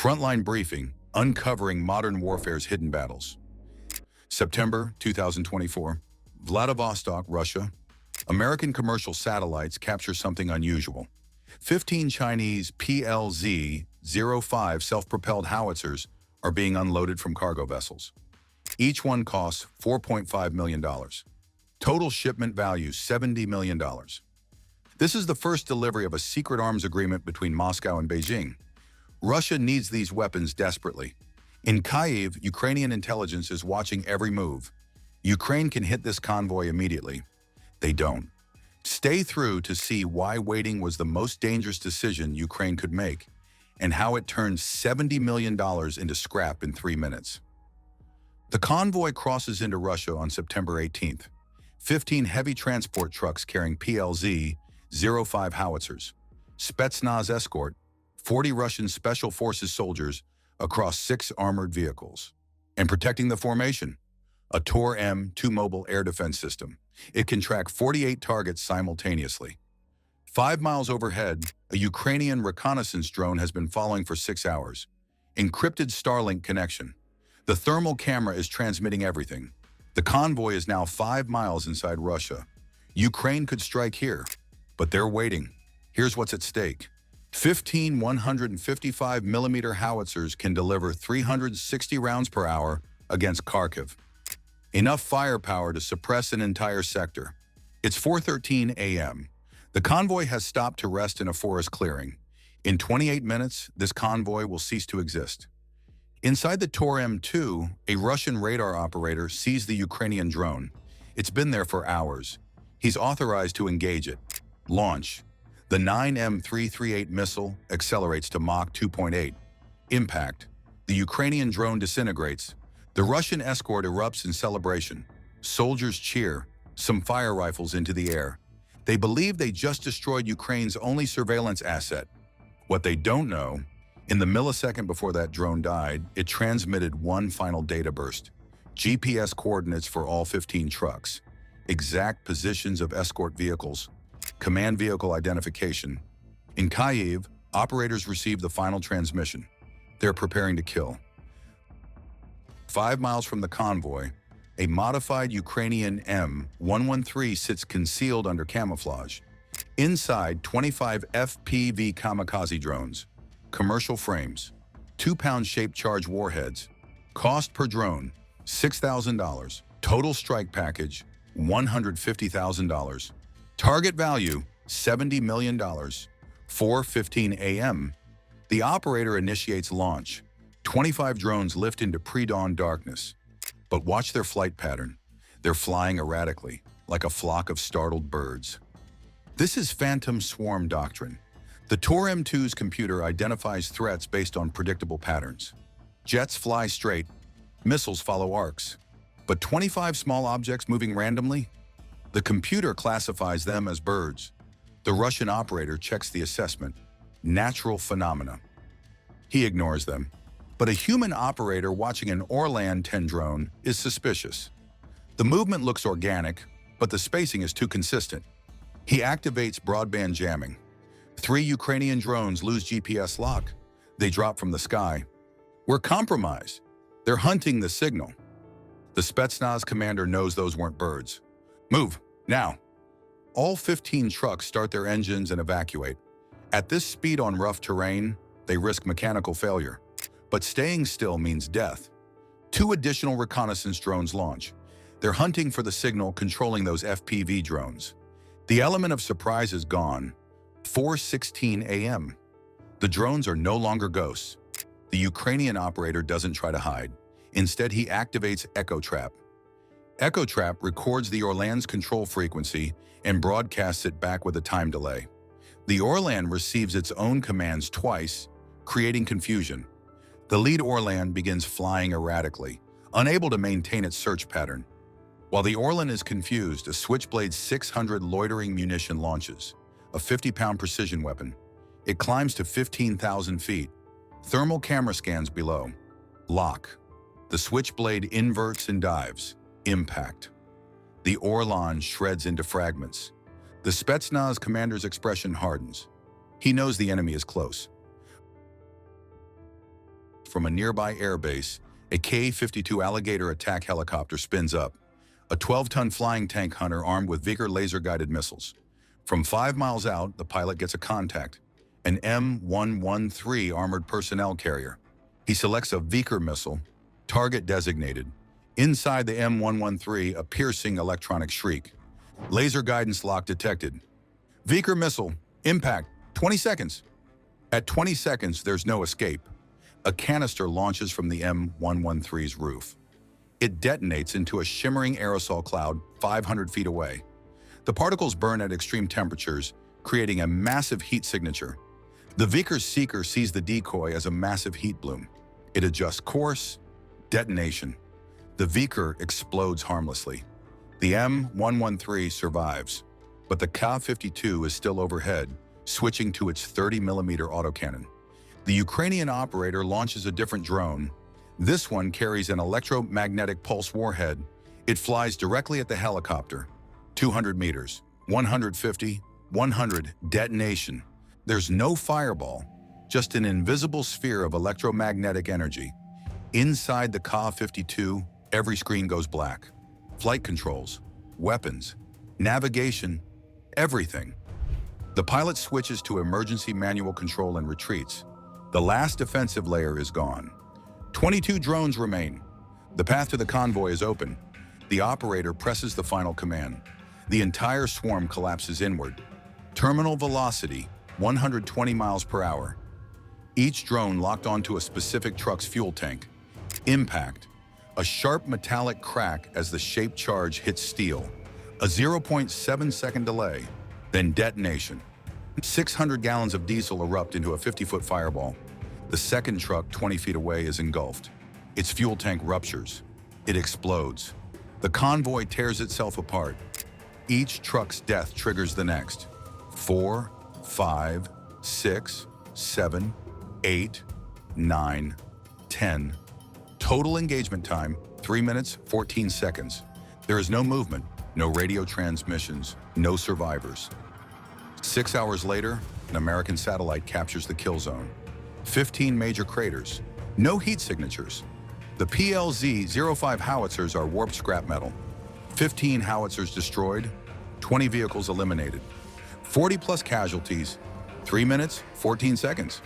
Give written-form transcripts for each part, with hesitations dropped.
Frontline briefing, uncovering modern warfare's hidden battles. September 2024, Vladivostok, Russia. American commercial satellites capture something unusual. 15 Chinese PLZ-05 self-propelled howitzers are being unloaded from cargo vessels. Each one costs $4.5 million. Total shipment value $70 million. This is the first delivery of a secret arms agreement between Moscow and Beijing. Russia needs these weapons desperately. In Kyiv, Ukrainian intelligence is watching every move. Ukraine can hit this convoy immediately. They don't. Stay through to see why waiting was the most dangerous decision Ukraine could make and how it turned $70 million into scrap in 3 minutes. The convoy crosses into Russia on September 18th. 15 heavy transport trucks carrying PLZ-05 howitzers, Spetsnaz escort, 40 Russian Special Forces soldiers across 6 armored vehicles. And protecting the formation, a Tor M2 mobile air defense system. It can track 48 targets simultaneously. 5 miles overhead, a Ukrainian reconnaissance drone has been following for 6 hours. Encrypted Starlink connection. The thermal camera is transmitting everything. The convoy is now 5 miles inside Russia. Ukraine could strike here, but they're waiting. Here's what's at stake. 15 155mm howitzers can deliver 360 rounds per hour against Kharkiv. Enough firepower to suppress an entire sector. It's 4:13 a.m. The convoy has stopped to rest in a forest clearing. In 28 minutes, this convoy will cease to exist. Inside the Tor M2, a Russian radar operator sees the Ukrainian drone. It's been there for hours. He's authorized to engage it. Launch. The 9M338 missile accelerates to Mach 2.8. Impact. The Ukrainian drone disintegrates. The Russian escort erupts in celebration. Soldiers cheer, some fire rifles into the air. They believe they just destroyed Ukraine's only surveillance asset. What they don't know, in the millisecond before that drone died, it transmitted one final data burst. GPS coordinates for all 15 trucks, exact positions of escort vehicles, command vehicle identification. In Kyiv, operators received the final transmission. They're preparing to kill. 5 miles from the convoy, a modified Ukrainian M113 sits concealed under camouflage. Inside, 25 FPV kamikaze drones, commercial frames, 2-pound-shaped charge warheads. Cost per drone, $6,000. Total strike package, $150,000. Target value, $70 million. 4:15 a.m. The operator initiates launch. 25 drones lift into pre-dawn darkness. But watch their flight pattern. They're flying erratically, like a flock of startled birds. This is phantom swarm doctrine. The Tor M2's computer identifies threats based on predictable patterns. Jets fly straight, missiles follow arcs. But 25 small objects moving randomly? The computer classifies them as birds. The Russian operator checks the assessment. Natural phenomena. He ignores them. But a human operator watching an Orlan 10 drone is suspicious. The movement looks organic, but the spacing is too consistent. He activates broadband jamming. 3 Ukrainian drones lose GPS lock. They drop from the sky. We're compromised. They're hunting the signal. The Spetsnaz commander knows those weren't birds. Move, now. All 15 trucks start their engines and evacuate. At this speed on rough terrain, they risk mechanical failure. But staying still means death. 2 additional reconnaissance drones launch. They're hunting for the signal controlling those FPV drones. The element of surprise is gone. 4:16 a.m. The drones are no longer ghosts. The Ukrainian operator doesn't try to hide. Instead, he activates Echo Trap. Echo Trap records the Orlan's control frequency and broadcasts it back with a time delay. The Orlan receives its own commands twice, creating confusion. The lead Orlan begins flying erratically, unable to maintain its search pattern. While the Orlan is confused, a Switchblade 600 loitering munition launches, a 50-pound precision weapon. It climbs to 15,000 feet. Thermal camera scans below. Lock. The Switchblade inverts and dives. Impact. The Orlan shreds into fragments. The Spetsnaz commander's expression hardens. He knows the enemy is close. From a nearby airbase, a Ka-52 Alligator attack helicopter spins up, a 12-ton flying tank hunter armed with Vickers laser-guided missiles. From 5 miles out, the pilot gets a contact, an M113 armored personnel carrier. He selects a Vickers missile, target designated. Inside the M113, a piercing electronic shriek. Laser guidance lock detected. Vickers missile, impact, 20 seconds. At 20 seconds, there's no escape. A canister launches from the M113's roof. It detonates into a shimmering aerosol cloud 500 feet away. The particles burn at extreme temperatures, creating a massive heat signature. The Vickers seeker sees the decoy as a massive heat bloom. It adjusts course, detonation. The Vickers explodes harmlessly. The M113 survives, but the Ka-52 is still overhead, switching to its 30mm autocannon. The Ukrainian operator launches a different drone. This one carries an electromagnetic pulse warhead. It flies directly at the helicopter. 200 meters, 150, 100, detonation. There's no fireball, just an invisible sphere of electromagnetic energy. Inside the Ka-52, every screen goes black. Flight controls, weapons, navigation, everything. The pilot switches to emergency manual control and retreats. The last defensive layer is gone. 22 drones remain. The path to the convoy is open. The operator presses the final command. The entire swarm collapses inward. Terminal velocity, 120 miles per hour. Each drone locked onto a specific truck's fuel tank. Impact, a sharp metallic crack as the shaped charge hits steel. A 0.7-second delay, then detonation. 600 gallons of diesel erupt into a 50-foot fireball. The second truck 20 feet away is engulfed. Its fuel tank ruptures. It explodes. The convoy tears itself apart. Each truck's death triggers the next. 4, 5, 6, 7, 8, 9, 10. Total engagement time, 3 minutes, 14 seconds. There is no movement, no radio transmissions, no survivors. 6 hours later, an American satellite captures the kill zone. 15 major craters, no heat signatures. The PLZ-05 howitzers are warped scrap metal. 15 howitzers destroyed, 20 vehicles eliminated. 40-plus casualties, 3 minutes, 14 seconds.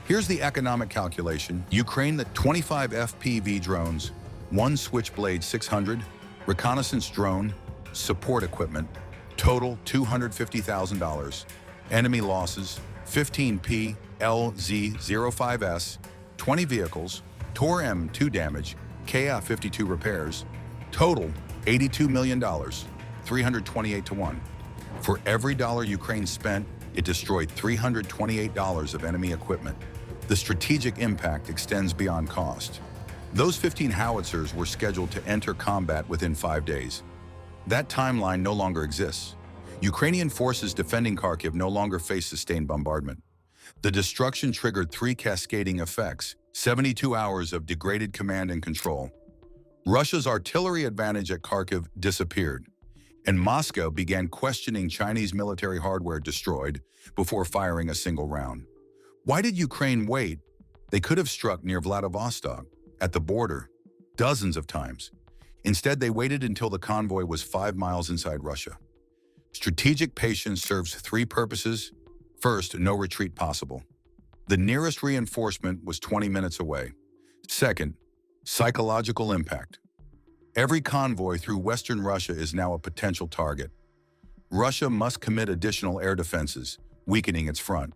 Here's the economic calculation. Ukraine, the 25 FPV drones, 1 Switchblade 600, reconnaissance drone, support equipment, total $250,000. Enemy losses, 15 PLZ-05S, 20 vehicles, Tor M2 damage, Ka-52 repairs, total $82 million, 328 to 1. For every dollar Ukraine spent, it destroyed $328 of enemy equipment. The strategic impact extends beyond cost. Those 15 howitzers were scheduled to enter combat within 5 days. That timeline no longer exists. Ukrainian forces defending Kharkiv no longer face sustained bombardment. The destruction triggered 3 cascading effects, 72 hours of degraded command and control. Russia's artillery advantage at Kharkiv disappeared, and Moscow began questioning Chinese military hardware destroyed before firing a single round. Why did Ukraine wait? They could have struck near Vladivostok, at the border, dozens of times. Instead, they waited until the convoy was 5 miles inside Russia. Strategic patience serves 3 purposes. First, no retreat possible. The nearest reinforcement was 20 minutes away. Second, psychological impact. Every convoy through Western Russia is now a potential target. Russia must commit additional air defenses, weakening its front.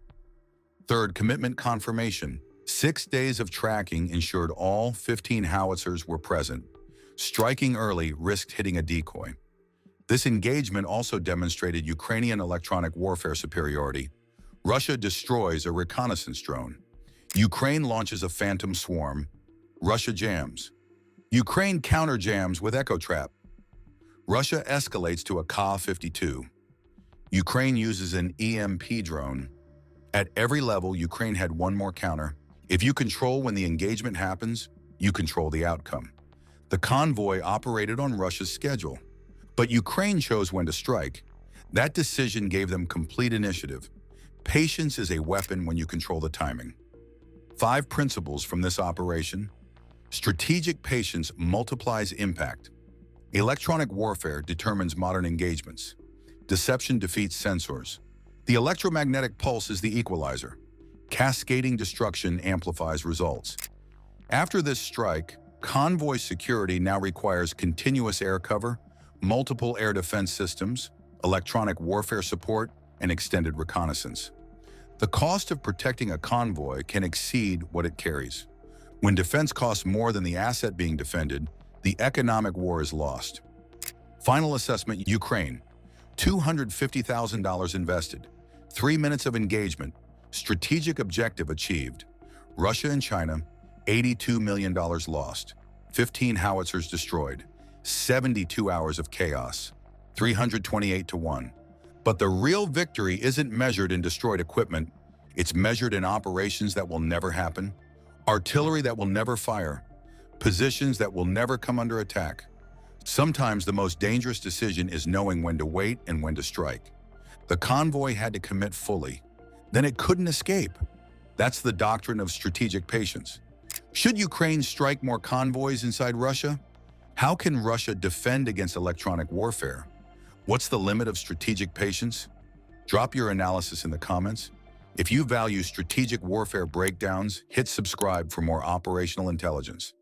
Third, commitment confirmation. 6 days of tracking ensured all 15 howitzers were present. Striking early risked hitting a decoy. This engagement also demonstrated Ukrainian electronic warfare superiority. Russia destroys a reconnaissance drone. Ukraine launches a phantom swarm. Russia jams. Ukraine counter-jams with Echo Trap. Russia escalates to a Ka-52. Ukraine uses an EMP drone. At every level, Ukraine had 1 more counter. If you control when the engagement happens, you control the outcome. The convoy operated on Russia's schedule, but Ukraine chose when to strike. That decision gave them complete initiative. Patience is a weapon when you control the timing. 5 principles from this operation. Strategic patience multiplies impact. Electronic warfare determines modern engagements. Deception defeats sensors. The electromagnetic pulse is the equalizer. Cascading destruction amplifies results. After this strike, convoy security now requires continuous air cover, multiple air defense systems, electronic warfare support, and extended reconnaissance. The cost of protecting a convoy can exceed what it carries. When defense costs more than the asset being defended, the economic war is lost. Final assessment: Ukraine. $250,000 invested. 3 minutes of engagement. Strategic objective achieved. Russia and China, $82 million lost. 15 howitzers destroyed. 72 hours of chaos. 328 to 1. But the real victory isn't measured in destroyed equipment. It's measured in operations that will never happen, artillery that will never fire, positions that will never come under attack. Sometimes the most dangerous decision is knowing when to wait and when to strike. The convoy had to commit fully. Then it couldn't escape. That's the doctrine of strategic patience. Should Ukraine strike more convoys inside Russia? How can Russia defend against electronic warfare? What's the limit of strategic patience? Drop your analysis in the comments. If you value strategic warfare breakdowns, hit subscribe for more operational intelligence.